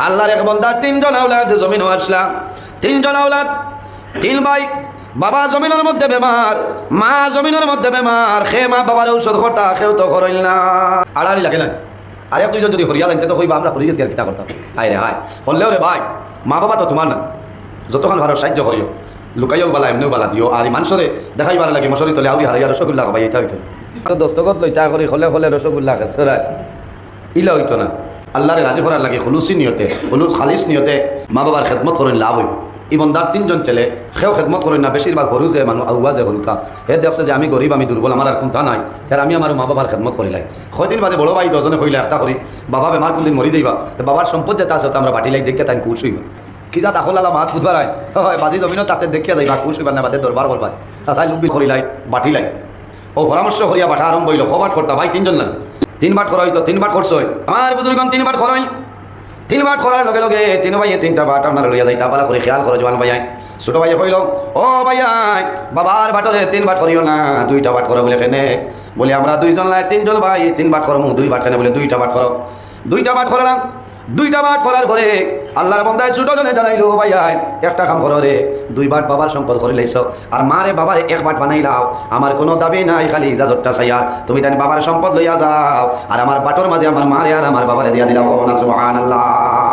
আল্লাহর এক বান্দার তিনজন আওলাদ জমিন আসলা, তিনজন আওলাদ, তিন ভাই। বাবা জমিনের মধ্যে বেমার, মা জমিনের মধ্যে বেমার। সে মা বাবার ঔষধ খরতা, সেও তো খরইল না। আড়ালি লাগে না। আর এক দুইজন যদি হরিয়া লাগতে তো হইবা আমরা হরি গেছি আর কিতা করতাম। হায় রে হায়, হলেও রে ভাই, মা বাবা তো তোমার না। যতক্ষণ ভালো সাহায্য করিও, লুকাইও বালা এমনিও বালা দিও। আর মানুষরে দেখাইবার লাগে মশারি তলে আউরি হারাইয়া রসগোল্লা খাবাই এটা হইতো। তো দস্তগত লইতা করি হলে হলে রসগোল্লা খেসরায় ইলা হইতো না। আল্লাহরে রাজি করার লাগে খুলুসি নিয়তে, খুলুস খালিস নিয়তে মা বাবার খেদমত করেন লাভ হইব। ইবন্দার তিনজন ছেলে, সেও খেদমত করেন না। বেশিরভাগ হরু যে মানুষ আউয়া যে হরুকা, হে দেখছে যে আমি গরিব, আমি দুর্বল, আমার আর কোনটা নাই, তার আমি আমার মা বাবার খেদমত করিলাই। কয়দিন বাদে বড় ভাই দজনে হইলে একটা করি, বাবা বেমার কোনদিন মরি যাইবা, তো বাবার সম্পদ যেটা আছে আমরা বাটিলাই দেখে তাই খুশ হইবা। কি যা তাহলে মাছ বুঝবার হয় বাজি জমিনও তাতে দেখিয়া যাইবা, খুশ হইবার না বাদে দরবার করবা। চাচাই লুকবি করিলাই বাটিলাই। ও পরামর্শ করিয়া বাটা আরম্ভ হইল। খবাট করতা ভাই তিনজন না, তিন বাট করা হইতো, তিন বাট করছ আমার বুজুর্গণ, তিন বাট করাই। তিন বাট করার লগে লগে তিন ভাইয়ে তিনটা বাট আপনার লইয়া যাই। তাপালা করে খেয়াল করে জোয়ান ভাইয়াই। ছোট ভাইয়ে কইল, ও ভাইয়াই বাবার বাটরে তিন বাট করিও না, দুইটা বাট করো। বলে কেনে? বলে আমরা দুইজন লাই তিনজন ভাই, তিন বাট করো। দুই বাট কেনে? বলে দুইটা বাট করো। দুইটা বাট করলাম। দুইটা বাট করার পরে আল্লাহর বান্দায় ছোট জনে জানাইলো, ভাইয়াই একটা কাম করো রে, দুই বাট বাবার সম্পদ করে লাইছ, আর মারে বাবার এক বাট বানাইলাও। আমার কোনো দাবি নাই, খালি ইজাজতটা চাইয়া তুমি তাই বাবার সম্পদ লইয়া যাও, আর আমার বাটর মাঝে আমার মারে আর আমার বাবারে দিয়া দিলাম। সুবহানাল্লাহ।